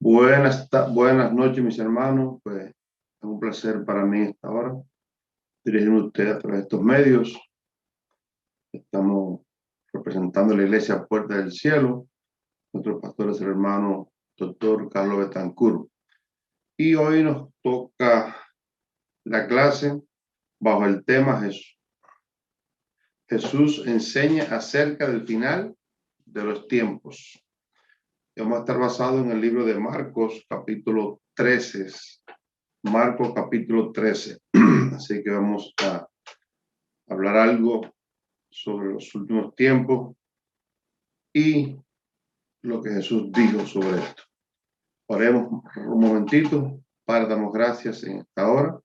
Buenas noches, mis hermanos. Pues es un placer para mí esta hora dirigirme a ustedes a través de estos medios. Estamos representando a la Iglesia Puerta del Cielo. Nuestro pastor es el hermano doctor Carlos Betancourt. Y hoy nos toca la clase bajo el tema Jesús enseña acerca del final de los tiempos. Vamos a estar basado en el libro de Marcos, capítulo 13. Marcos, capítulo 13. Así que vamos a hablar algo sobre los últimos tiempos y lo que Jesús dijo sobre esto. Oremos un momentito. Padre, damos gracias en esta hora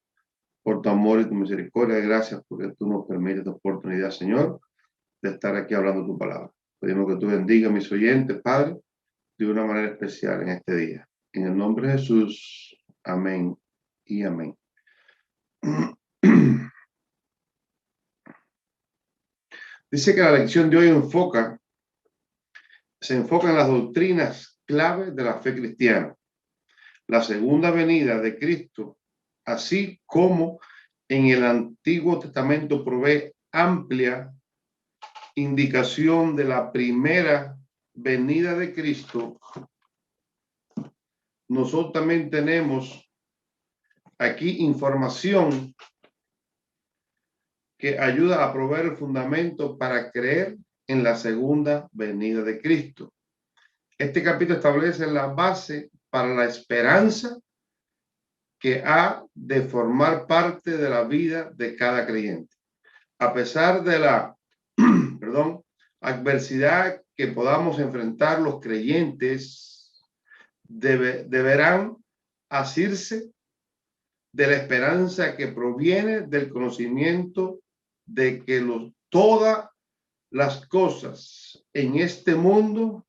por tu amor y tu misericordia. Gracias porque tú nos permites la oportunidad, Señor, de estar aquí hablando tu palabra. Pedimos que tú bendiga a mis oyentes, Padre, de una manera especial en este día. En el nombre de Jesús, amén y amén. Dice que la lección de hoy se enfoca en las doctrinas clave de la fe cristiana, la segunda venida de Cristo, así como en el Antiguo Testamento provee amplia indicación de la primera venida de Cristo. Nosotros también tenemos aquí información que ayuda a proveer el fundamento para creer en la segunda venida de Cristo. Este capítulo establece la base para la esperanza que ha de formar parte de la vida de cada creyente. A pesar de la adversidad que podamos enfrentar, los creyentes deberán asirse de la esperanza que proviene del conocimiento de que todas las cosas en este mundo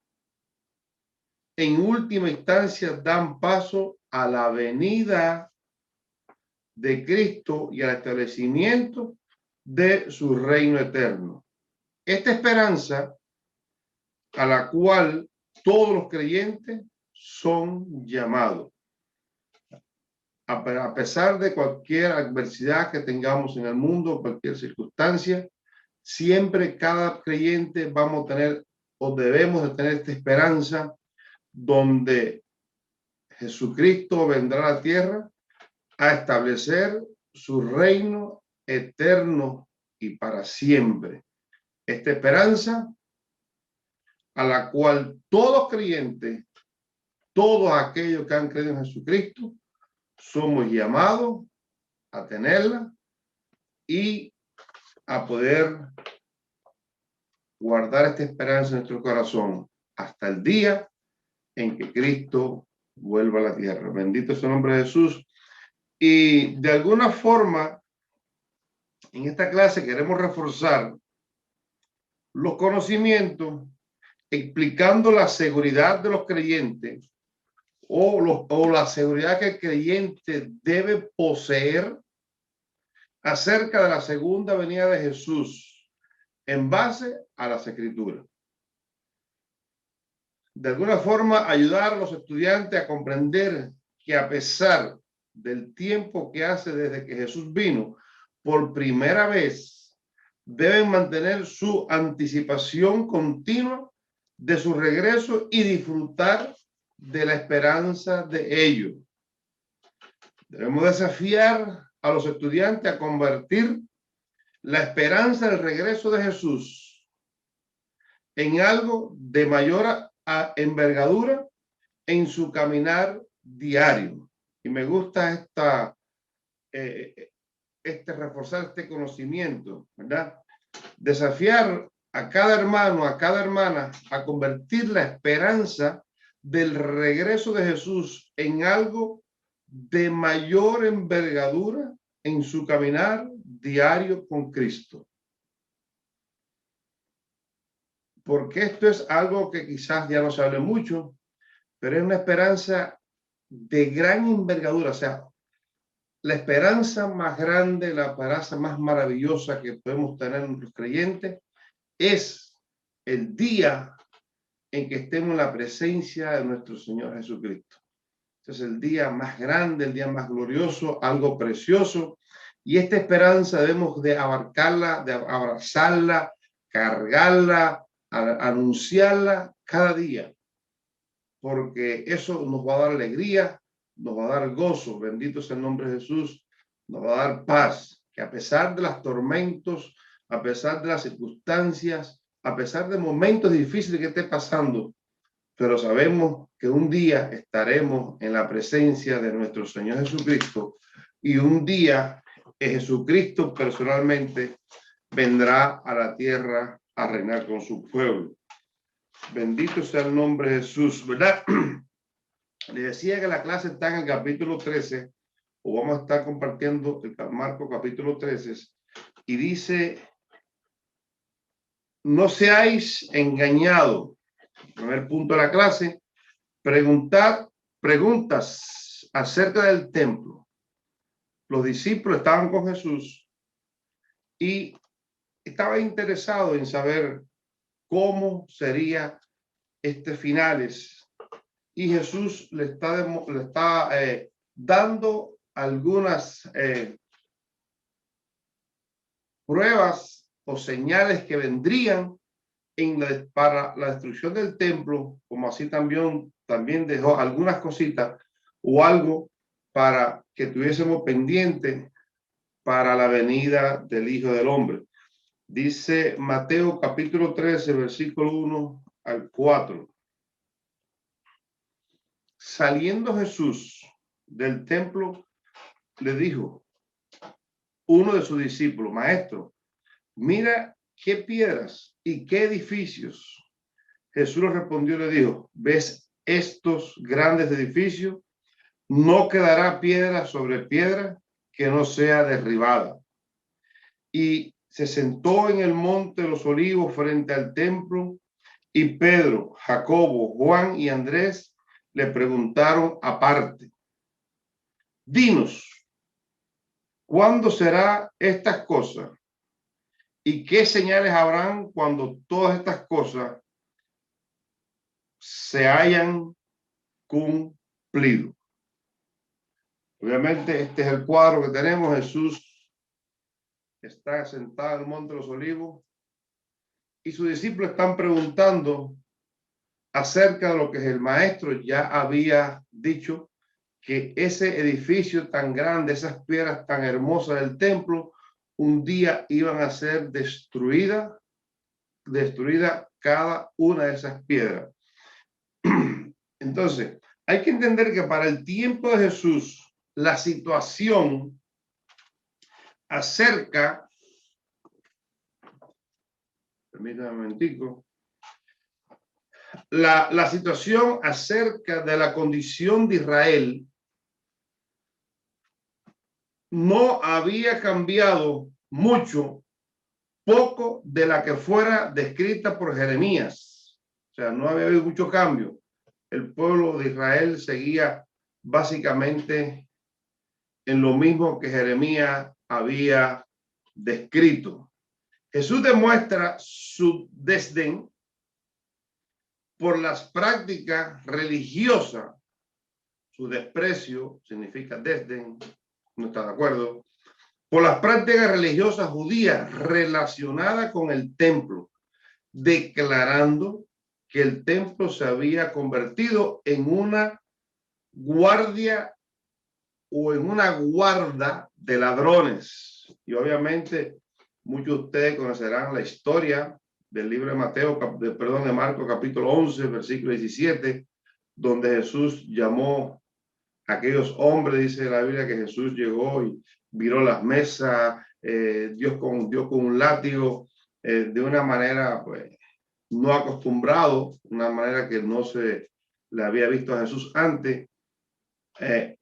en última instancia dan paso a la venida de Cristo y al establecimiento de su reino eterno. Esta esperanza a la cual todos los creyentes son llamados. A pesar de cualquier adversidad que tengamos en el mundo, cualquier circunstancia, siempre cada creyente vamos a tener o debemos de tener esta esperanza donde Jesucristo vendrá a la tierra a establecer su reino eterno y para siempre. Esta esperanza a la cual todos creyentes, todos aquellos que han creído en Jesucristo, somos llamados a tenerla y a poder guardar esta esperanza en nuestro corazón hasta el día en que Cristo vuelva a la tierra. Bendito es el nombre de Jesús. Y de alguna forma, en esta clase queremos reforzar los conocimientos explicando la seguridad de los creyentes o la seguridad que el creyente debe poseer acerca de la segunda venida de Jesús en base a las Escrituras. De alguna forma, ayudar a los estudiantes a comprender que a pesar del tiempo que hace desde que Jesús vino por primera vez, deben mantener su anticipación continua de su regreso y disfrutar de la esperanza de ello. Debemos desafiar a los estudiantes a convertir la esperanza del regreso de Jesús en algo de mayor envergadura en su caminar diario. Y me gusta reforzar este conocimiento, ¿verdad? Desafiar a cada hermano, a cada hermana a convertir la esperanza del regreso de Jesús en algo de mayor envergadura en su caminar diario con Cristo. Porque esto es algo que quizás ya no se hable mucho, pero es una esperanza de gran envergadura. O sea, la esperanza más grande, la esperanza más maravillosa que podemos tener los creyentes es el día en que estemos en la presencia de nuestro Señor Jesucristo. Este es el día más grande, el día más glorioso, algo precioso. Y esta esperanza debemos de abarcarla, de abrazarla, cargarla, anunciarla cada día, porque eso nos va a dar alegría, nos va a dar gozo. Bendito sea el nombre de Jesús. Nos va a dar paz, que a pesar de los tormentos, a pesar de las circunstancias, a pesar de momentos difíciles que esté pasando, pero sabemos que un día estaremos en la presencia de nuestro Señor Jesucristo, y un día Jesucristo personalmente vendrá a la tierra a reinar con su pueblo. Bendito sea el nombre de Jesús, ¿verdad? Le decía que la clase está en el capítulo 13, o vamos a estar compartiendo el Marcos capítulo 13, y dice: no seáis engañados. Primer punto de la clase: preguntas acerca del templo. Los discípulos estaban con Jesús y estaban interesados en saber cómo sería este finales, y Jesús le está dando algunas pruebas o señales que vendrían para la destrucción del templo, como así también dejó algunas cositas o algo para que tuviésemos pendiente para la venida del Hijo del Hombre. Dice Mateo capítulo 13, versículo 1 al 4. Saliendo Jesús del templo, le dijo uno de sus discípulos: Maestro, mira qué piedras y qué edificios. Jesús le respondió y le dijo: ¿ves estos grandes edificios? No quedará piedra sobre piedra que no sea derribada. Y se sentó en el monte de los Olivos frente al templo, y Pedro, Jacobo, Juan y Andrés le preguntaron aparte: dinos, ¿cuándo será estas cosas? ¿Y qué señales habrán cuando todas estas cosas se hayan cumplido? Obviamente este es el cuadro que tenemos. Jesús está sentado en el monte de los Olivos y sus discípulos están preguntando acerca de lo que el maestro ya había dicho, que ese edificio tan grande, esas piedras tan hermosas del templo, un día iban a ser destruida cada una de esas piedras. Entonces, hay que entender que para el tiempo de Jesús, la situación acerca, permítame un momentico, la situación acerca de la condición de Israel no había cambiado mucho, poco de la que fuera descrita por Jeremías. O sea, no había habido mucho cambio. El pueblo de Israel seguía básicamente en lo mismo que Jeremías había descrito. Jesús demuestra su desdén por las prácticas religiosas. Su desprecio significa desdén, no está de acuerdo, por las prácticas religiosas judías relacionadas con el templo, declarando que el templo se había convertido en una guardia o en una guarda de ladrones. Y obviamente muchos de ustedes conocerán la historia del libro de de Marcos capítulo 11, versículo 17, donde Jesús llamó a aquellos hombres. Dice la Biblia que Jesús llegó y viró las mesas, dio con un látigo, de una manera pues no acostumbrado, una manera que no se le había visto a Jesús antes.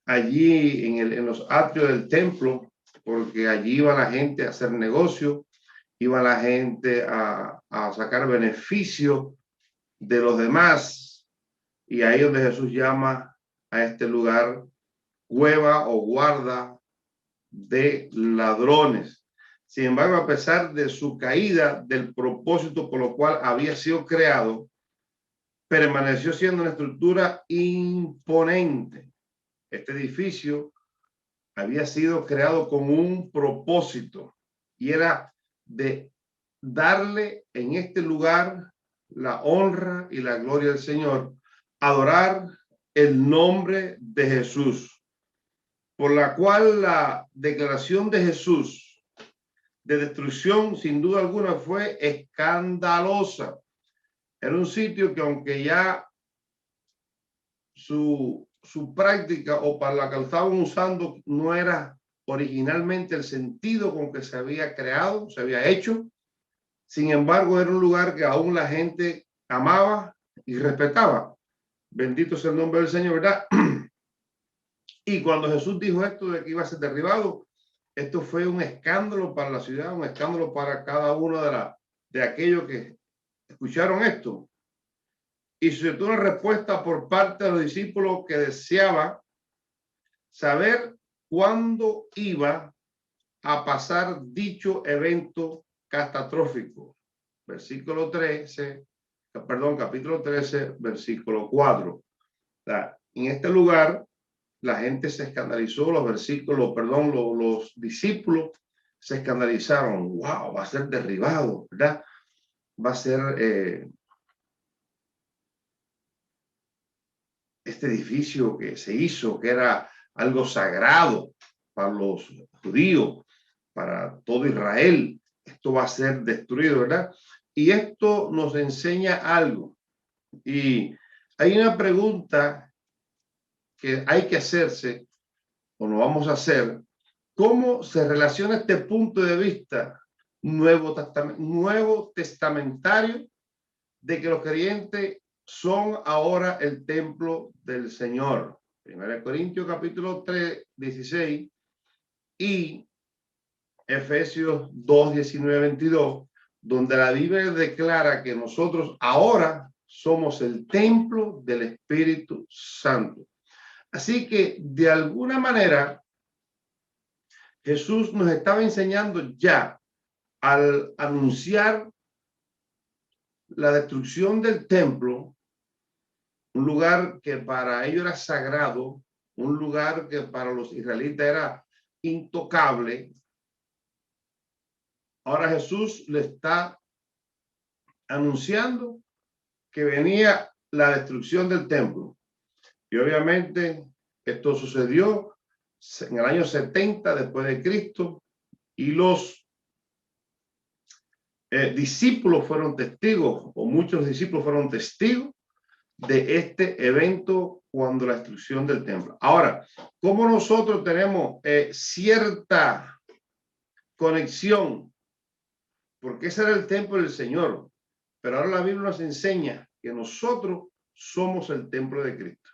Allí en los atrios del templo, porque allí iba la gente a hacer negocio, iba la gente a sacar beneficio de los demás, y ahí es donde Jesús llama a este lugar cueva o guarda de ladrones. Sin embargo, a pesar de su caída del propósito por lo cual había sido creado, permaneció siendo una estructura imponente. Este edificio había sido creado con un propósito y era de darle en este lugar la honra y la gloria del Señor, adorar el nombre de Jesús, por la cual la declaración de Jesús de destrucción sin duda alguna fue escandalosa. Era un sitio que aunque ya su práctica o para la que lo estaban usando no era originalmente el sentido con que se había creado, se había hecho, sin embargo era un lugar que aún la gente amaba y respetaba. Bendito sea el nombre del Señor, ¿verdad? Y cuando Jesús dijo esto de que iba a ser derribado, esto fue un escándalo para la ciudad, un escándalo para cada uno de aquellos que escucharon esto. Y se tuvo una respuesta por parte de los discípulos que deseaba saber cuándo iba a pasar dicho evento catastrófico. Versículo 13, perdón, capítulo 13, versículo 4. O sea, en este lugar la gente se escandalizó, los discípulos se escandalizaron. Wow, va a ser derribado, ¿verdad? Va a ser este edificio que se hizo, que era algo sagrado para los judíos, para todo Israel. Esto va a ser destruido, ¿verdad? Y esto nos enseña algo. Y hay una pregunta que hay que hacerse, o lo vamos a hacer. ¿Cómo se relaciona este punto de vista nuevo testamentario de que los creyentes son ahora el templo del Señor? 1 Corintios capítulo 3, 16 y Efesios 2, 19, 22, donde la Biblia declara que nosotros ahora somos el templo del Espíritu Santo. Así que de alguna manera Jesús nos estaba enseñando ya al anunciar la destrucción del templo, un lugar que para ellos era sagrado, un lugar que para los israelitas era intocable. Ahora Jesús le está anunciando que venía la destrucción del templo. Y obviamente esto sucedió en el año 70 después de Cristo y los discípulos fueron testigos, o muchos discípulos fueron testigos de este evento cuando la destrucción del templo. Ahora, ¿cómo nosotros tenemos cierta conexión? Porque ese era el templo del Señor, pero ahora la Biblia nos enseña que nosotros somos el templo de Cristo.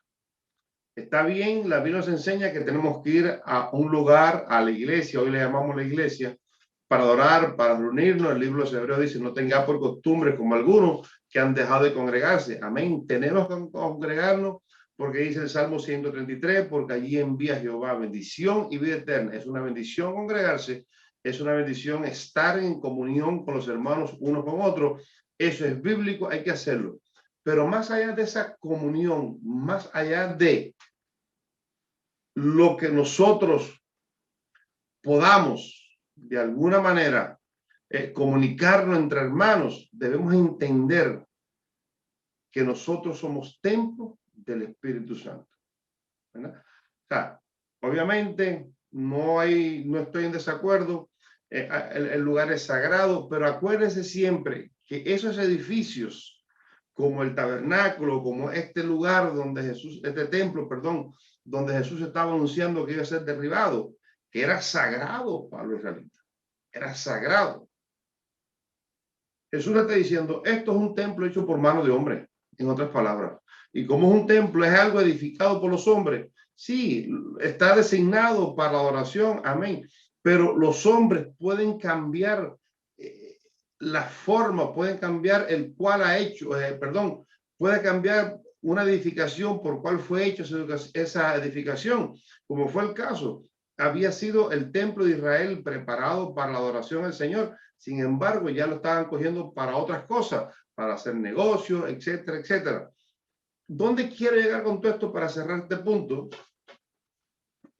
Está bien, la Biblia nos enseña que tenemos que ir a un lugar, a la iglesia, hoy le llamamos la iglesia, para adorar, para reunirnos. El libro de los Hebreos dice, no tenga por costumbre como algunos que han dejado de congregarse. Amén. Tenemos que congregarnos porque dice el Salmo 133, porque allí envía Jehová bendición y vida eterna. Es una bendición congregarse, es una bendición estar en comunión con los hermanos unos con otros. Eso es bíblico, hay que hacerlo. Pero más allá de esa comunión, más allá de lo que nosotros podamos de alguna manera comunicarnos entre hermanos, debemos entender que nosotros somos templo del Espíritu Santo, ¿verdad? O sea, obviamente no estoy en desacuerdo, el lugar es sagrado, pero acuérdense siempre que esos edificios como el tabernáculo, como este lugar donde Jesús, este templo, perdón, donde Jesús estaba anunciando que iba a ser derribado, que era sagrado para los israelitas, era sagrado. Jesús le está diciendo, esto es un templo hecho por mano de hombre, en otras palabras. Y como es un templo, es algo edificado por los hombres. Sí, está designado para la adoración, amén. Pero los hombres pueden cambiar la forma, pueden cambiar el cual ha hecho, puede cambiar una edificación por cual fue hecha esa edificación, como fue el caso. Había sido el templo de Israel preparado para la adoración al Señor. Sin embargo, ya lo estaban cogiendo para otras cosas, para hacer negocios, etcétera, etcétera. ¿Dónde quiero llegar con todo esto para cerrar este punto?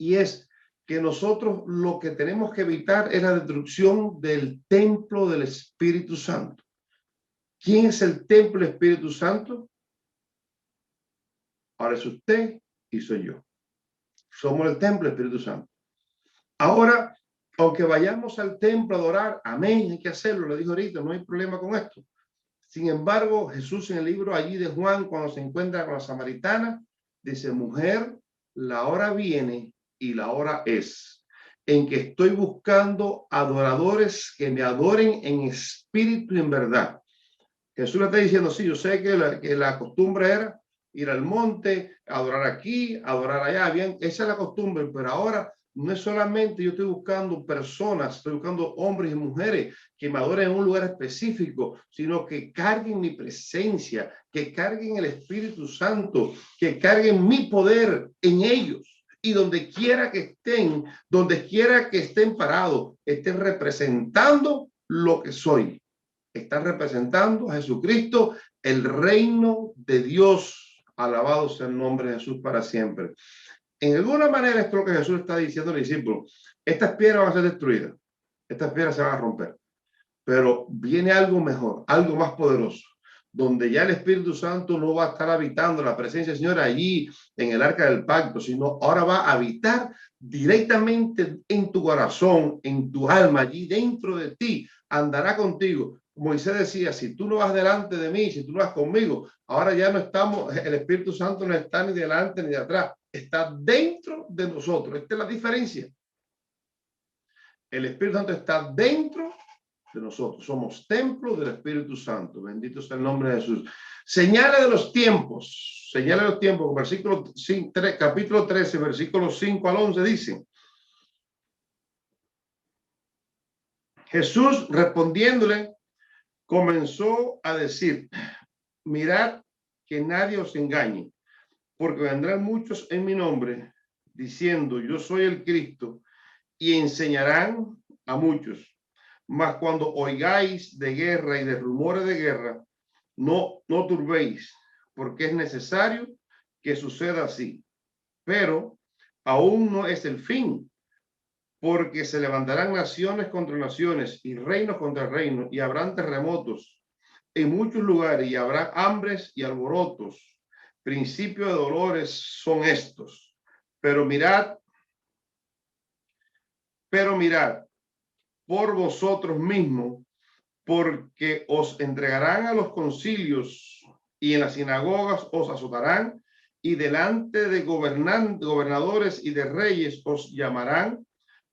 y es que nosotros lo que tenemos que evitar es la destrucción del templo del Espíritu Santo. ¿Quién es el templo del Espíritu Santo? Ahora es usted y soy yo. Somos el templo del Espíritu Santo. Ahora, aunque vayamos al templo a adorar, amén, hay que hacerlo, le dijo ahorita, no hay problema con esto. Sin embargo, Jesús en el libro allí de Juan, cuando se encuentra con la samaritana, dice, mujer, la hora viene y la hora es en que estoy buscando adoradores que me adoren en espíritu y en verdad. Jesús le está diciendo, sí, yo sé que la costumbre era ir al monte, adorar aquí, adorar allá, bien, esa es la costumbre, pero ahora no es solamente yo estoy buscando personas, estoy buscando hombres y mujeres que me adoren en un lugar específico, sino que carguen mi presencia, que carguen el Espíritu Santo, que carguen mi poder en ellos. Y donde quiera que estén parados, estén representando lo que soy. Están representando a Jesucristo, el reino de Dios. Alabado sea el nombre de Jesús para siempre. En alguna manera, esto es lo que Jesús está diciendo al discípulo. Estas piedras van a ser destruidas. Estas piedras se van a romper. Pero viene algo mejor, algo más poderoso, donde ya el Espíritu Santo no va a estar habitando la presencia del Señor allí en el arca del pacto, sino ahora va a habitar directamente en tu corazón, en tu alma, allí dentro de ti, andará contigo. Moisés decía, si tú no vas delante de mí, si tú no vas conmigo, ahora ya no estamos, el Espíritu Santo no está ni delante ni de atrás, está dentro de nosotros. Esta es la diferencia. El Espíritu Santo está dentro de nosotros. Somos templo del Espíritu Santo. Bendito sea el nombre de Jesús. Señales de los tiempos. Señales de los tiempos. Versículo 5, capítulo 13, versículos 5 al 11 dice. Jesús respondiéndole comenzó a decir, mirad que nadie os engañe, porque vendrán muchos en mi nombre diciendo yo soy el Cristo y enseñarán a muchos. Mas cuando oigáis de guerra y de rumores de guerra, no turbéis, porque es necesario que suceda así. Pero aún no es el fin, porque se levantarán naciones contra naciones y reinos contra reinos, y habrán terremotos en muchos lugares, y habrá hambres y alborotos. Principio de dolores son estos. Pero mirad, por vosotros mismos, porque os entregarán a los concilios y en las sinagogas os azotarán y delante de gobernadores y de reyes os llamarán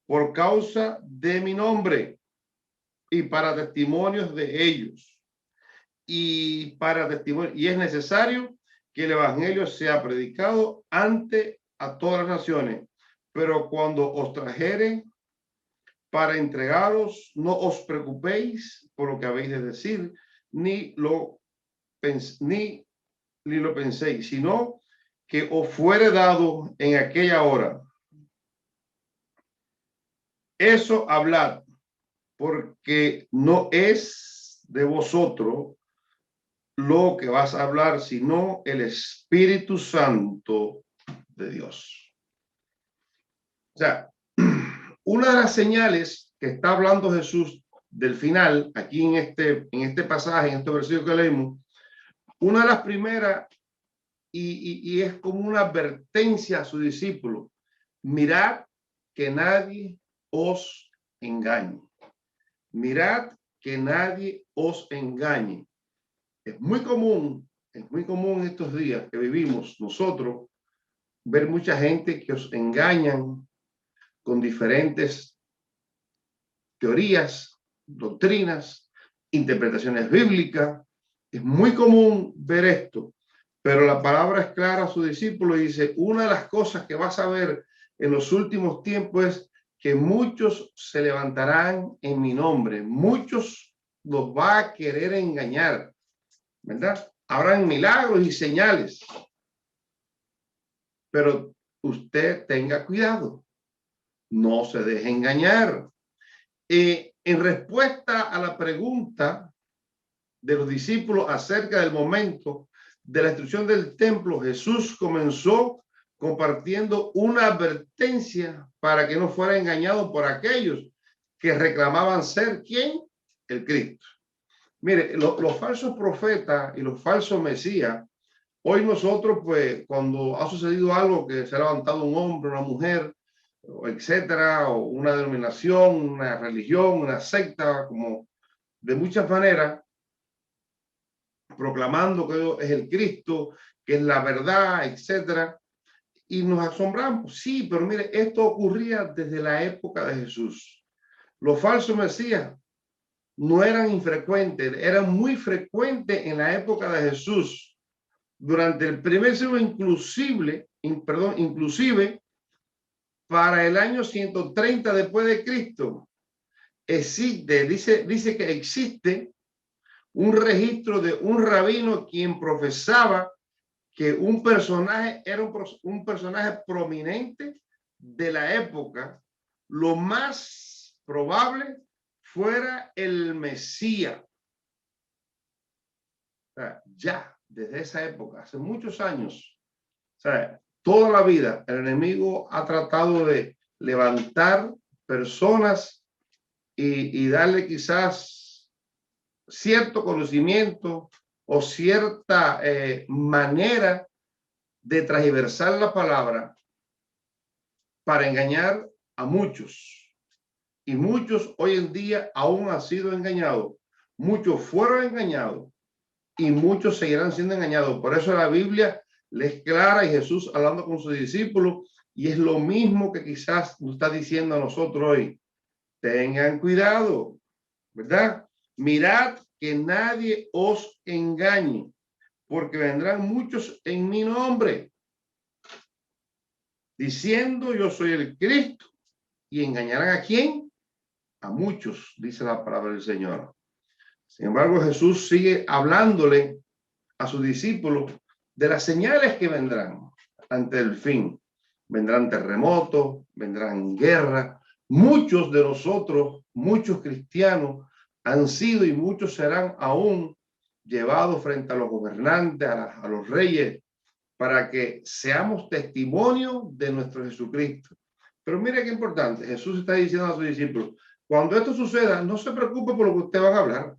por causa de mi nombre y para testimonios de ellos. Y es necesario que el evangelio sea predicado ante a todas las naciones. Pero cuando os trajeren para entregaros, no os preocupéis por lo que habéis de decir, ni lo penséis, sino que os fuere dado en aquella hora. Eso hablad, porque no es de vosotros lo que vas a hablar, sino el Espíritu Santo de Dios. O sea, una de las señales que está hablando Jesús del final, aquí en este pasaje, en este versículo que leímos, una de las primeras, y es como una advertencia a su discípulo, mirad que nadie os engañe. Mirad que nadie os engañe. Es muy común en estos días que vivimos nosotros ver mucha gente que os engañan con diferentes teorías, doctrinas, interpretaciones bíblicas. Es muy común ver esto, pero la palabra es clara a su discípulo y dice, una de las cosas que vas a ver en los últimos tiempos es que muchos se levantarán en mi nombre, muchos los va a querer engañar, ¿verdad? Habrán milagros y señales, pero usted tenga cuidado, no se deje engañar. En respuesta a la pregunta de los discípulos acerca del momento de la destrucción del templo, Jesús comenzó compartiendo una advertencia para que no fuera engañado por aquellos que reclamaban ser ¿quién? El Cristo. Mire, los falsos profetas y los falsos mesías, hoy nosotros, pues, cuando ha sucedido algo, que se ha levantado un hombre, una mujer, etcétera, o una denominación, una religión, una secta, como de muchas maneras, proclamando que es el Cristo, que es la verdad, etcétera, y nos asombramos. Sí, pero mire, esto ocurría desde la época de Jesús. Los falsos mesías no eran infrecuentes, eran muy frecuentes en la época de Jesús. Durante el primer siglo, inclusive para el año 130 después de Cristo, dice que existe un registro de un rabino quien profesaba que un personaje era un personaje prominente de la época, lo más probable fuera el Mesías. O sea, ya desde esa época, hace muchos años, o sea, toda la vida el enemigo ha tratado de levantar personas y darle quizás cierto conocimiento o cierta manera de transversar la palabra para engañar a muchos. Y muchos hoy en día aún han sido engañados. Muchos fueron engañados y muchos seguirán siendo engañados. Por eso la Biblia les clara y Jesús hablando con sus discípulos, y es lo mismo que quizás nos está diciendo a nosotros hoy. Tengan cuidado, ¿verdad? Mirad que nadie os engañe, porque vendrán muchos en mi nombre, diciendo yo soy el Cristo, y engañarán ¿a quién? A muchos, dice la palabra del Señor. Sin embargo, Jesús sigue hablándole a sus discípulos de las señales que vendrán ante el fin. Vendrán terremotos, vendrán guerras. Muchos de nosotros, muchos cristianos, han sido y muchos serán aún llevados frente a los gobernantes, a los reyes, para que seamos testimonio de nuestro Jesucristo. Pero mire qué importante, Jesús está diciendo a sus discípulos, cuando esto suceda, no se preocupe por lo que usted va a hablar,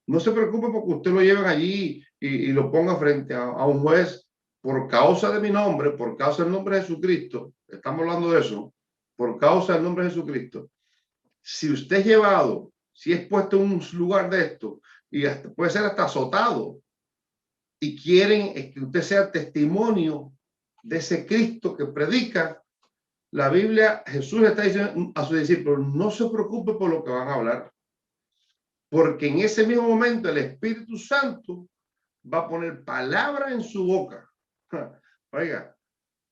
no se preocupe porque usted lo lleven allí y lo ponga frente a un juez por causa de mi nombre, por causa del nombre de Jesucristo. Estamos hablando de eso, por causa del nombre de Jesucristo. Si usted es llevado, si es puesto en un lugar de esto, y hasta, puede ser hasta azotado, y quieren que usted sea testimonio de ese Cristo que predica, la Biblia, Jesús le está diciendo a sus discípulos, no se preocupe por lo que van a hablar, porque en ese mismo momento el Espíritu Santo va a poner palabra en su boca. Oiga,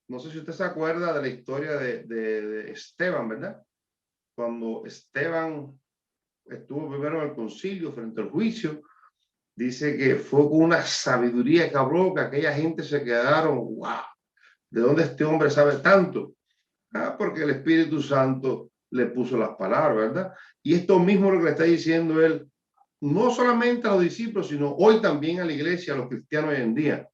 no sé si usted se acuerda de la historia de Esteban, ¿verdad? Cuando Esteban estuvo primero en el concilio frente al juicio, dice que fue con una sabiduría que habló, que aquella gente se quedaron, wow, ¿de dónde este hombre sabe tanto? Porque el Espíritu Santo le puso las palabras, ¿verdad? Y esto mismo lo que le está diciendo él, no solamente a los discípulos, sino hoy también a la iglesia, a los cristianos hoy en día.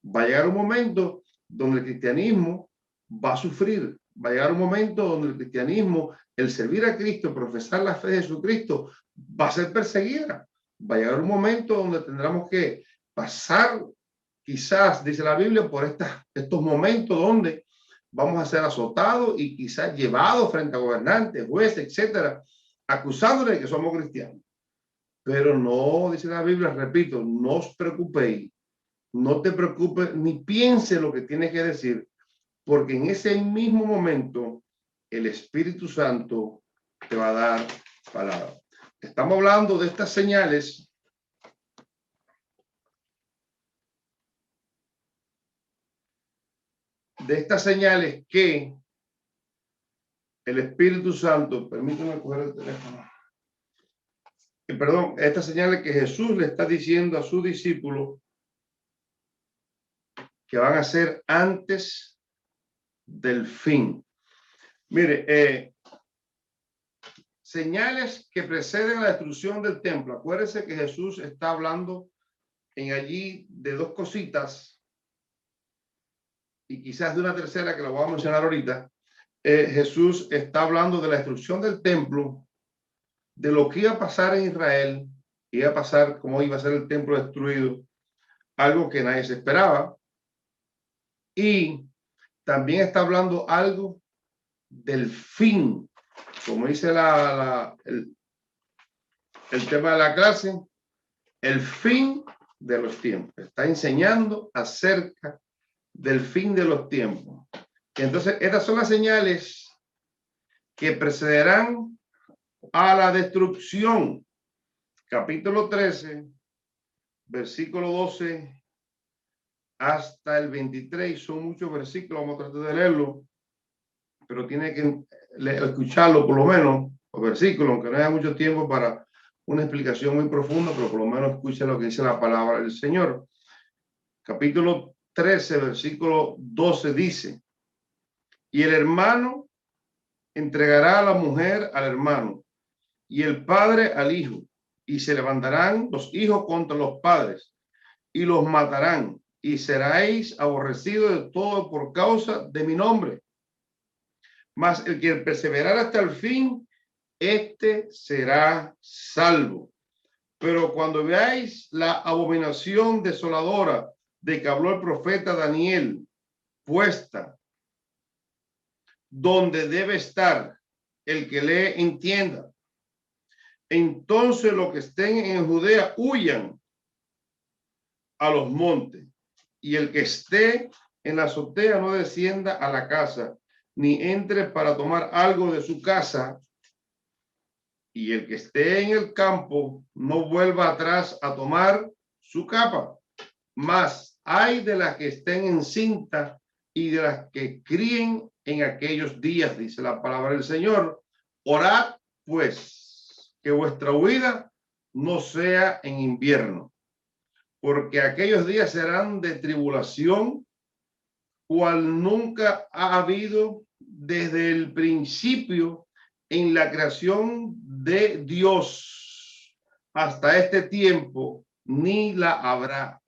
Va a llegar un momento donde el cristianismo va a sufrir, va a llegar un momento donde el cristianismo, el servir a Cristo, profesar la fe de Jesucristo, va a ser perseguida. Va a llegar un momento donde tendremos que pasar, quizás, dice la Biblia, por estos momentos donde vamos a ser azotados y quizás llevados frente a gobernantes, jueces, etcétera, acusándoles de que somos cristianos. Pero no, dice la Biblia, repito, no os preocupéis, no te preocupes ni piense lo que tienes que decir, porque en ese mismo momento el Espíritu Santo te va a dar palabra. Estamos hablando de estas señales que el Espíritu Santo, permítame coger el teléfono, perdón, estas señales que Jesús le está diciendo a sus discípulos que van a ser antes del fin. Mire, señales que preceden la destrucción del templo. Acuérdense que Jesús está hablando en allí de dos cositas, y quizás de una tercera que lo voy a mencionar ahorita, Jesús está hablando de la destrucción del templo, de lo que iba a pasar en Israel, iba a pasar, cómo iba a ser el templo destruido, algo que nadie se esperaba. Y también está hablando algo del fin, como dice el tema de la clase, el fin de los tiempos. Está enseñando acerca del fin de los tiempos. Entonces, estas son las señales que precederán a la destrucción. Capítulo 13, versículo 12 hasta el 23. Son muchos versículos, vamos a tratar de leerlo, pero tiene que escucharlo por lo menos, los versículos, aunque no haya mucho tiempo para una explicación muy profunda, pero por lo menos escuchen lo que dice la palabra del Señor. Capítulo 13, versículo 12 dice: y el hermano entregará a la mujer al hermano, y el padre al hijo, y se levantarán los hijos contra los padres, y los matarán, y seréis aborrecidos de todo por causa de mi nombre. Mas el que perseverar hasta el fin, este será salvo. Pero cuando veáis la abominación desoladora de que habló el profeta Daniel, puesta donde debe estar, el que lee entienda. Entonces los que estén en Judea huyan a los montes, y el que esté en la azotea no descienda a la casa, ni entre para tomar algo de su casa, y el que esté en el campo no vuelva atrás a tomar su capa. Mas hay de las que estén encinta y de las que críen en aquellos días, dice la palabra del Señor. Orad pues que vuestra huida no sea en invierno, porque aquellos días serán de tribulación, cual nunca ha habido desde el principio en la creación de Dios hasta este tiempo, ni la habrá.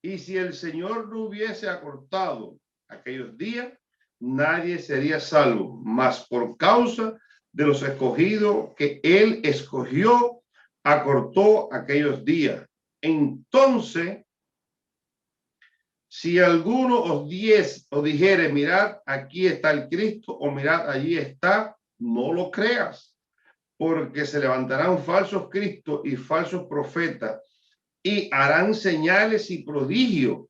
Y si el Señor no hubiese acortado aquellos días, nadie sería salvo, mas por causa de los escogidos que él escogió, acortó aquellos días. Entonces, si alguno os dijere, mirad, aquí está el Cristo, o mirad, allí está, no lo creas, porque se levantarán falsos cristos y falsos profetas, y harán señales y prodigios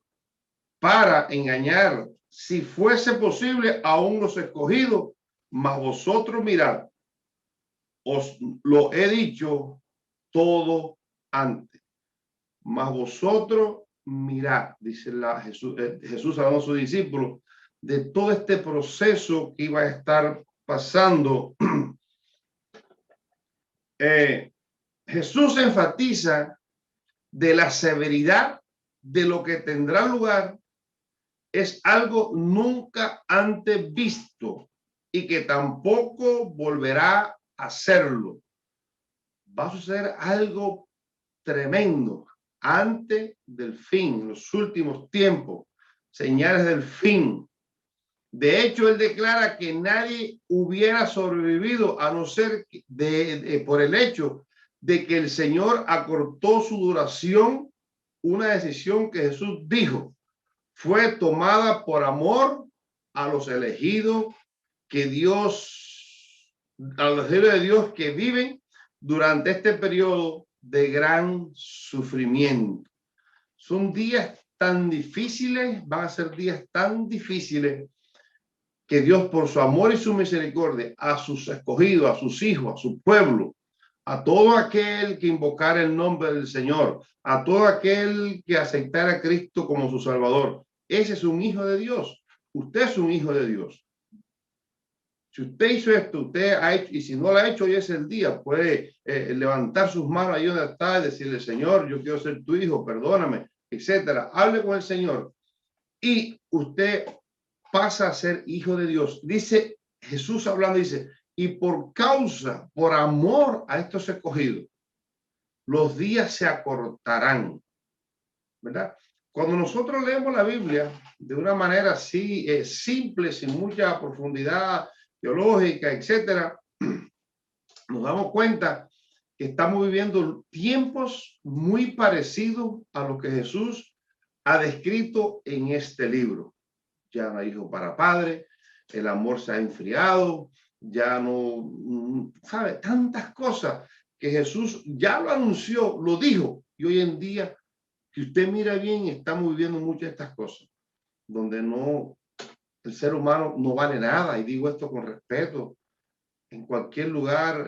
para engañar, si fuese posible, aún los escogidos. Mas vosotros mirad, os lo he dicho todo antes. Mas vosotros mirad, dice Jesús hablando a sus discípulos, de todo este proceso que iba a estar pasando. Jesús enfatiza de la severidad de lo que tendrá lugar. Es algo nunca antes visto y que tampoco volverá a hacerlo. Va a suceder algo tremendo antes del fin, en los últimos tiempos, señales del fin. De hecho, él declara que nadie hubiera sobrevivido a no ser por el hecho de que el Señor acortó su duración. Una decisión que Jesús dijo fue tomada por amor a los elegidos que Dios, a los elegidos de Dios que viven durante este periodo de gran sufrimiento. Son días tan difíciles, van a ser días tan difíciles que Dios, por su amor y su misericordia a sus escogidos, a sus hijos, a su pueblo, a todo aquel que invocara el nombre del Señor, a todo aquel que aceptara a Cristo como su Salvador. Ese es un hijo de Dios. Usted es un hijo de Dios. Si usted hizo esto, usted ha hecho, y si no lo ha hecho, hoy es el día. Puede levantar sus manos ahí donde está y decirle, Señor, yo quiero ser tu hijo, perdóname, etcétera. Hable con el Señor y usted pasa a ser hijo de Dios. Dice Jesús hablando, dice, y por causa, por amor a estos escogidos, los días se acortarán, ¿verdad? Cuando nosotros leemos la Biblia de una manera así simple, sin mucha profundidad teológica, etcétera, nos damos cuenta que estamos viviendo tiempos muy parecidos a lo que Jesús ha descrito en este libro. Ya no hay hijo para padre, el amor se ha enfriado, ya no, sabe, tantas cosas que Jesús ya lo anunció, lo dijo, y hoy en día, si usted mira bien, estamos viviendo muchas de estas cosas, donde no, el ser humano no vale nada, y digo esto con respeto, en cualquier lugar,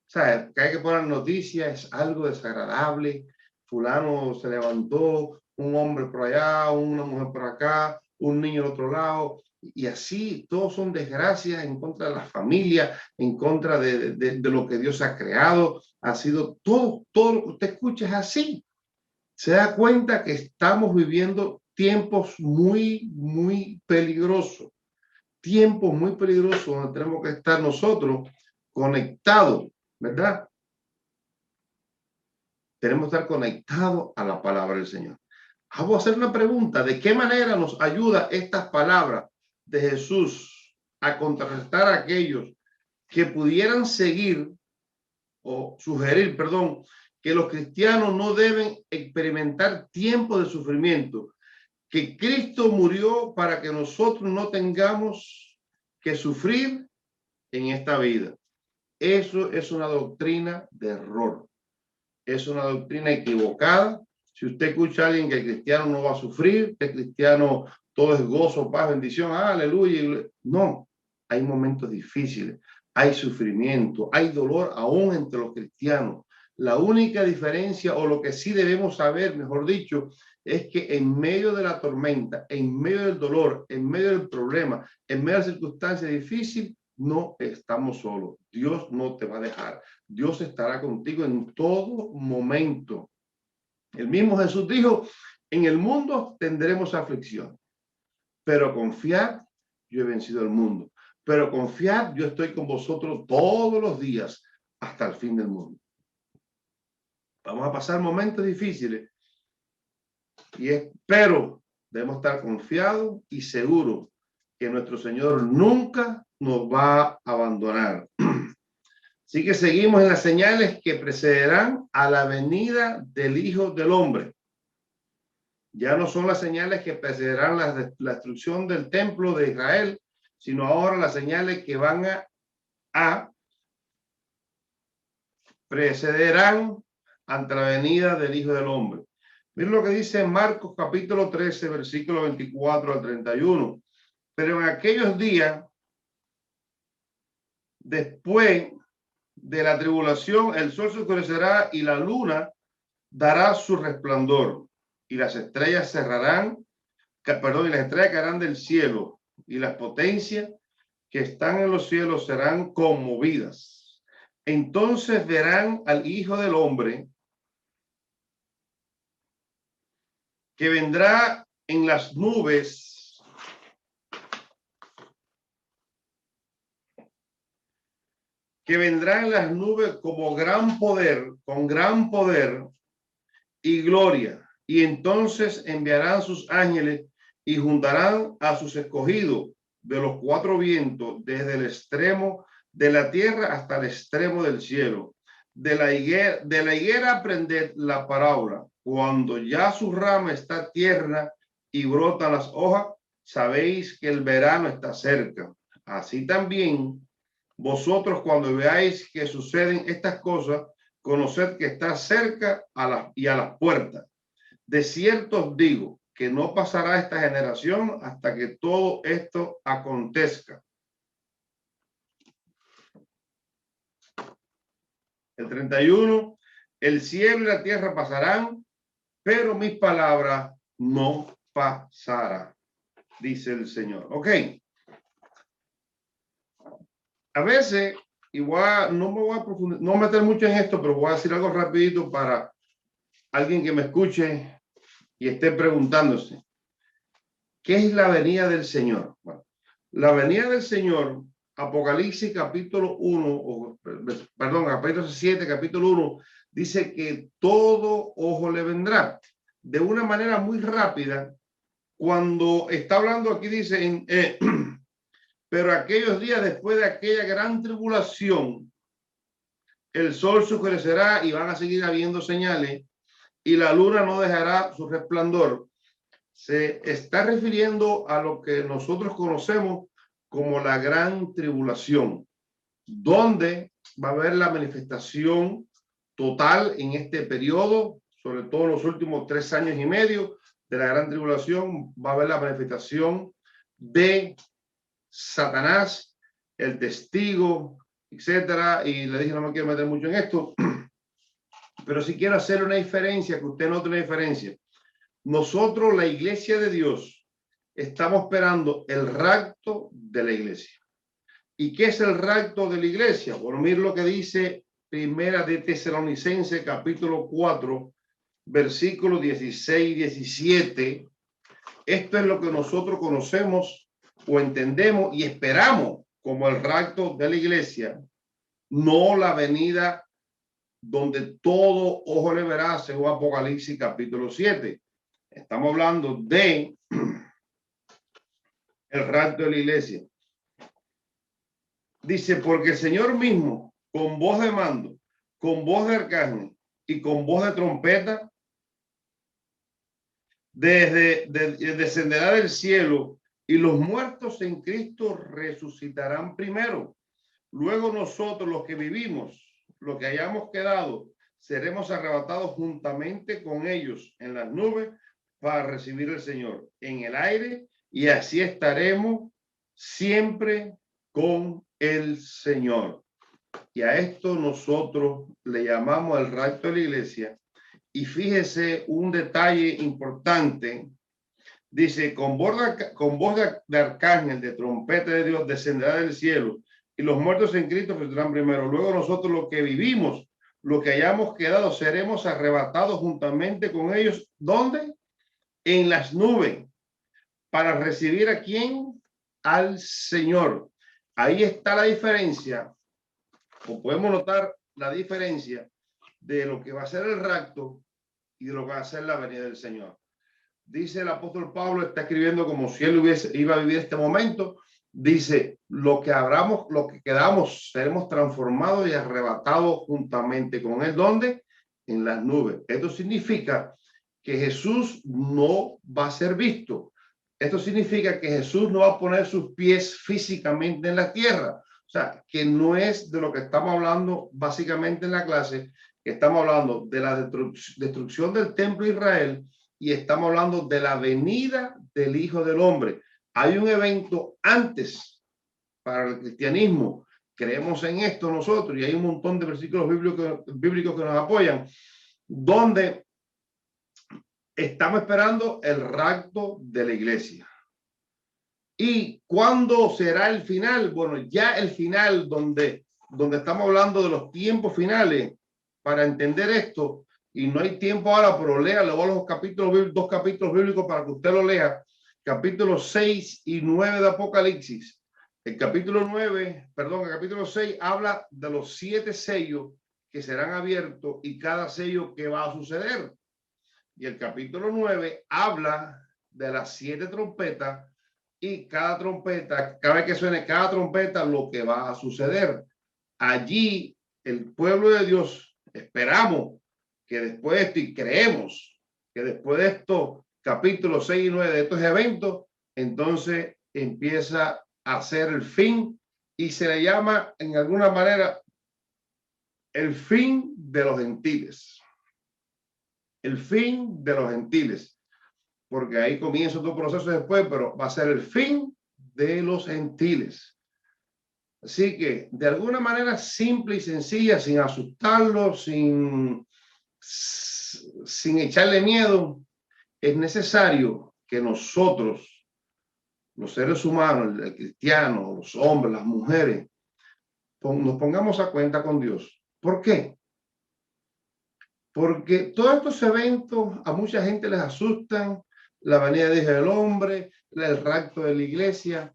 ¿sabes? Que hay que poner noticias, es algo desagradable, fulano se levantó, un hombre por allá, una mujer por acá, un niño al otro lado, y así todos son desgracias en contra de la familia, en contra de lo que Dios ha creado, ha sido todo lo que usted escucha es así. Se da cuenta que estamos viviendo tiempos muy peligrosos donde tenemos que estar nosotros conectados, ¿verdad? Tenemos que estar conectados a la palabra del Señor. Vamos a hacer una pregunta. ¿De qué manera nos ayuda estas palabras de Jesús a contrarrestar a aquellos que pudieran seguir o sugerir, perdón, que los cristianos no deben experimentar tiempo de sufrimiento, que Cristo murió para que nosotros no tengamos que sufrir en esta vida? Eso es una doctrina de error. Es una doctrina equivocada. Si usted escucha a alguien que el cristiano no va a sufrir, que el cristiano todo es gozo, paz, bendición, aleluya. No, hay momentos difíciles, hay sufrimiento, hay dolor aún entre los cristianos. La única diferencia, o lo que sí debemos saber, mejor dicho, es que en medio de la tormenta, en medio del dolor, en medio del problema, en medio de la circunstancia difícil, no estamos solos. Dios no te va a dejar. Dios estará contigo en todo momento. El mismo Jesús dijo, en el mundo tendremos aflicción, pero confiad, yo he vencido el mundo. Pero confiad, yo estoy con vosotros todos los días hasta el fin del mundo. Vamos a pasar momentos difíciles, pero debemos estar confiados y seguros que nuestro Señor nunca nos va a abandonar. Así que seguimos en las señales que precederán a la venida del Hijo del Hombre. Ya no son las señales que precederán la destrucción del templo de Israel, sino ahora las señales que van a precederán ante la venida del Hijo del Hombre. Miren lo que dice Marcos capítulo 13, versículo 24 al 31. Pero en aquellos días, después de la tribulación, el sol se oscurecerá y la luna dará su resplandor y las estrellas cerrarán, y las estrellas caerán del cielo y las potencias que están en los cielos serán conmovidas. Entonces verán al Hijo del Hombre que vendrá en las nubes como gran poder, con gran poder y gloria. Y entonces enviarán sus ángeles y juntarán a sus escogidos de los cuatro vientos, desde el extremo de la tierra hasta el extremo del cielo. De la higuera aprended la parábola. Cuando ya su rama está tierna y brotan las hojas, sabéis que el verano está cerca. Así también vosotros, cuando veáis que suceden estas cosas, conoced que está cerca a las puertas. De cierto os digo que no pasará esta generación hasta que todo esto acontezca. El 31, el cielo y la tierra pasarán, pero mis palabras no pasarán, dice el Señor. Ok. A veces, igual no me voy a profundizar, no meter mucho en esto, pero voy a decir algo rapidito para alguien que me escuche y esté preguntándose, ¿qué es la venida del Señor? Bueno, la venida del Señor, Apocalipsis capítulo 1, capítulo 7, capítulo 1, dice que todo ojo le vendrá. de una manera muy rápida. Cuando está hablando aquí dice, pero aquellos días después de aquella gran tribulación, el sol se oscurecerá y van a seguir habiendo señales y la luna no dejará su resplandor. Se está refiriendo a lo que nosotros conocemos como la gran tribulación, donde va a haber la manifestación total en este periodo, sobre todo en los últimos 3 años y medio de la gran tribulación, va a haber la manifestación de Satanás, el testigo, etcétera. Y le dije, no me quiero meter mucho en esto, pero si quiero hacer una diferencia, que usted note una diferencia. Nosotros, la iglesia de Dios, estamos esperando el rapto de la iglesia. ¿Y qué es el rapto de la iglesia? Por mirar lo que dice Primera de Tesalonicenses, capítulo 4, versículos 16 y 17. Esto es lo que nosotros conocemos o entendemos y esperamos como el rapto de la iglesia, no la venida donde todo ojo le verá, según Apocalipsis capítulo 7. Estamos hablando de el rapto de la iglesia. Dice, porque el Señor mismo, con voz de mando, con voz de arcángel y con voz de trompeta, descenderá del cielo, y los muertos en Cristo resucitarán primero. Luego nosotros, los que vivimos, los que hayamos quedado, seremos arrebatados juntamente con ellos en las nubes para recibir al Señor en el aire, y así estaremos siempre con el Señor. Y a esto nosotros le llamamos el rapto de la iglesia. Y fíjese un detalle importante. Dice, con voz de arcángel, de trompeta de Dios, descenderá del cielo, y los muertos en Cristo resucitarán primero. Luego nosotros, los que vivimos, los que hayamos quedado, seremos arrebatados juntamente con ellos. ¿Dónde? En las nubes, para recibir ¿a quién? Al Señor. Ahí está la diferencia, o podemos notar la diferencia de lo que va a ser el rapto y de lo que va a ser la venida del Señor. Dice el apóstol Pablo, está escribiendo como si él iba a vivir este momento. Dice, lo que quedamos, seremos transformados y arrebatados juntamente con él. ¿Dónde? En las nubes. Esto significa que Jesús no va a ser visto. Esto significa que Jesús no va a poner sus pies físicamente en la tierra. O sea, que no es de lo que estamos hablando básicamente en la clase, que estamos hablando de la destrucción del templo de Israel, y estamos hablando de la venida del Hijo del Hombre. Hay un evento antes para el cristianismo. Creemos en esto nosotros, y hay un montón de versículos bíblicos que nos apoyan, donde estamos esperando el rapto de la iglesia. ¿Y cuándo será el final? Bueno, ya el final, donde estamos hablando de los tiempos finales. Para entender esto, y no hay tiempo ahora, pero lea luego los capítulos, 2 capítulos bíblicos para que usted lo lea, capítulos 6 y 9 de Apocalipsis. El capítulo 6 habla de los 7 sellos que serán abiertos y cada sello que va a suceder. Y el capítulo 9 habla de las 7 trompetas, y cada trompeta, cada vez que suene cada trompeta, lo que va a suceder. Allí el pueblo de Dios, esperamos que después de esto, y creemos que después de estos capítulos 6 y 9 de estos eventos, entonces empieza a ser el fin, y se le llama en alguna manera el fin de los gentiles. El fin de los gentiles, porque ahí comienza otro proceso después, pero va a ser el fin de los gentiles. Así que de alguna manera simple y sencilla, sin asustarlo, sin echarle miedo, es necesario que nosotros, los seres humanos, el cristiano, los hombres, las mujeres, nos pongamos a cuenta con Dios. ¿Por qué? Porque todos estos eventos a mucha gente les asustan, la venida del hombre, el rapto de la iglesia,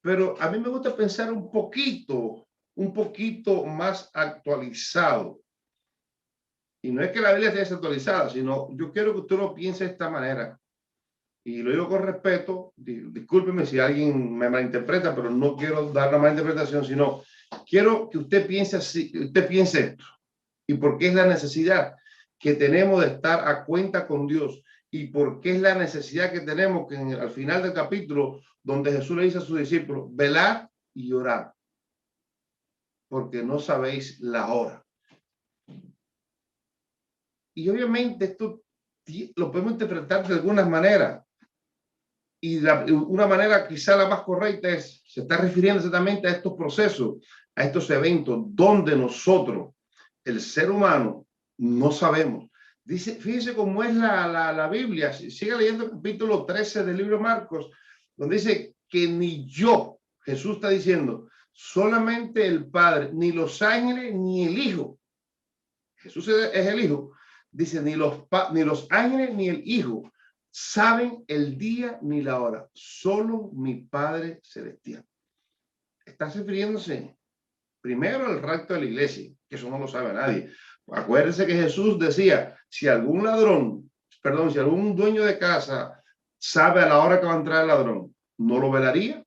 pero a mí me gusta pensar un poquito más actualizado. Y no es que la Biblia esté desactualizada, sino yo quiero que usted lo piense de esta manera. Y lo digo con respeto, discúlpeme si alguien me malinterpreta, pero no quiero dar la malinterpretación, sino quiero que usted piense así, que usted piense esto. ¿Y por qué es la necesidad que tenemos de estar a cuenta con Dios? ¿Y por qué es la necesidad que tenemos que al final del capítulo, donde Jesús le dice a sus discípulos, velad y orad, porque no sabéis la hora? Y obviamente esto lo podemos interpretar de algunas maneras. Y una manera quizá la más correcta es, se está refiriendo exactamente a estos procesos, a estos eventos donde nosotros, el ser humano, no sabemos. Dice, fíjense cómo es la Biblia. Sigue leyendo el capítulo 13 del libro de Marcos, donde dice que ni yo, Jesús está diciendo, solamente el Padre, ni los ángeles, ni el Hijo. Jesús es el Hijo. Dice, ni los ángeles, ni el Hijo saben el día ni la hora, solo mi Padre Celestial. Está refiriéndose primero al rapto de la iglesia, que eso no lo sabe nadie. Acuérdense que Jesús decía, si algún ladrón, perdón, si algún dueño de casa sabe a la hora que va a entrar el ladrón, ¿no lo velaría?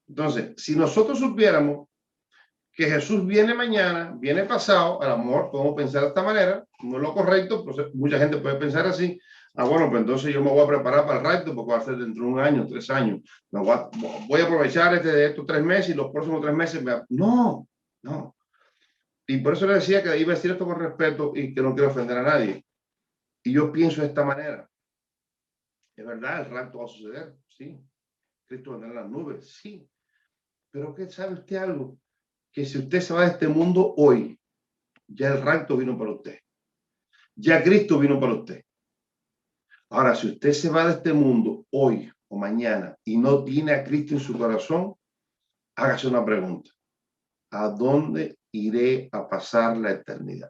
Entonces, si nosotros supiéramos que Jesús viene mañana, viene pasado, a lo mejor podemos pensar de esta manera, no es lo correcto, pues mucha gente puede pensar así. Bueno, pues entonces yo me voy a preparar para el rapto porque va a ser dentro de 1 año, 3 años. Voy a aprovechar de estos 3 meses y los próximos 3 meses. No. Y por eso le decía que iba a decir esto con respeto y que no quiero ofender a nadie. Y yo pienso de esta manera. Es verdad, el rapto va a suceder, sí. Cristo vendrá en las nubes, sí. Pero ¿qué sabe usted algo? Que si usted se va de este mundo hoy, ya el rapto vino para usted. Ya Cristo vino para usted. Ahora, si usted se va de este mundo hoy o mañana y no tiene a Cristo en su corazón, hágase una pregunta. ¿A dónde iré a pasar la eternidad?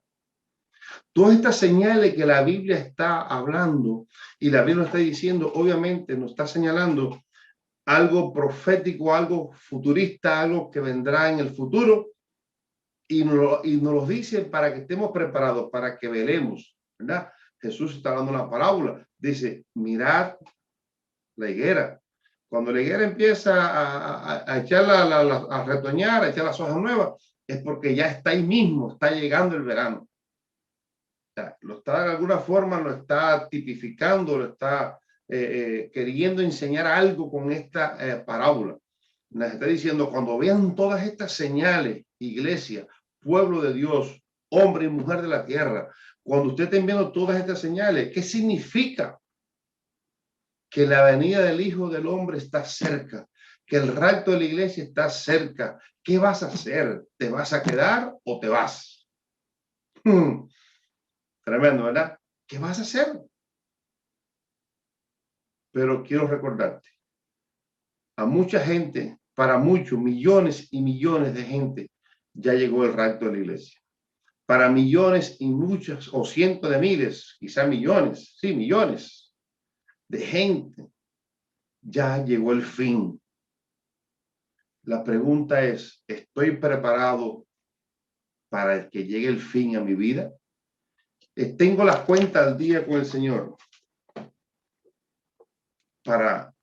Todas estas señales que la Biblia está hablando y la Biblia está diciendo, obviamente nos está señalando algo profético, algo futurista, algo que vendrá en el futuro y nos lo dice para que estemos preparados, para que velemos, ¿verdad? Jesús está dando una parábola, dice, mirad la higuera. Cuando la higuera empieza a echar a retoñar, a echar las hojas nuevas, es porque ya está ahí mismo, está llegando el verano. O sea, lo está de alguna forma, lo está tipificando, lo está queriendo enseñar algo con esta parábola. Nos está diciendo, cuando vean todas estas señales, iglesia, pueblo de Dios, hombre y mujer de la tierra, cuando usted esté viendo todas estas señales, ¿qué significa? Que la venida del Hijo del Hombre está cerca, que el rapto de la iglesia está cerca. ¿Qué vas a hacer? ¿Te vas a quedar o te vas? Tremendo, ¿verdad? ¿Qué vas a hacer? Pero quiero recordarte, a mucha gente, para muchos, millones y millones de gente, ya llegó el rapto de la iglesia. Para millones y muchos, o cientos de miles, quizá millones, sí, millones de gente, ya llegó el fin. La pregunta es, ¿estoy preparado para que llegue el fin a mi vida? Tengo las cuentas al día con el Señor para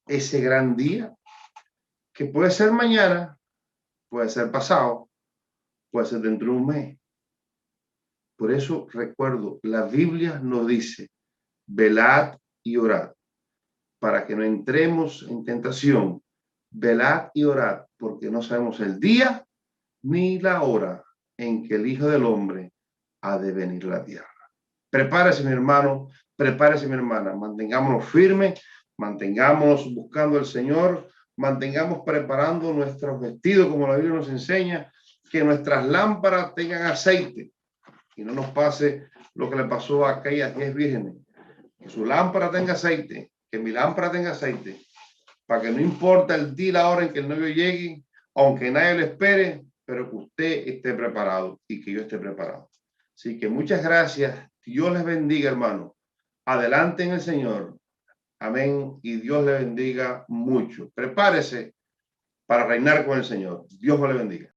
ese gran día, que puede ser mañana, puede ser pasado, puede ser dentro de un mes. Por eso recuerdo, la Biblia nos dice, velad y orad, para que no entremos en tentación. Velad y orad, porque no sabemos el día ni la hora en que el Hijo del Hombre ha de venir a la tierra. Prepárese, mi hermano, prepárese, mi hermana. Mantengámonos firmes, mantengámonos buscando al Señor, mantengamos preparando nuestros vestidos, como la Biblia nos enseña, que nuestras lámparas tengan aceite y no nos pase lo que le pasó a aquellas 10 vírgenes. Que su lámpara tenga aceite, que mi lámpara tenga aceite, para que no importa el día y la hora en que el novio llegue, aunque nadie lo espere, pero que usted esté preparado y que yo esté preparado. Así que muchas gracias. Dios les bendiga, hermano. Adelante en el Señor. Amén. Y Dios le bendiga mucho. Prepárese para reinar con el Señor. Dios le bendiga.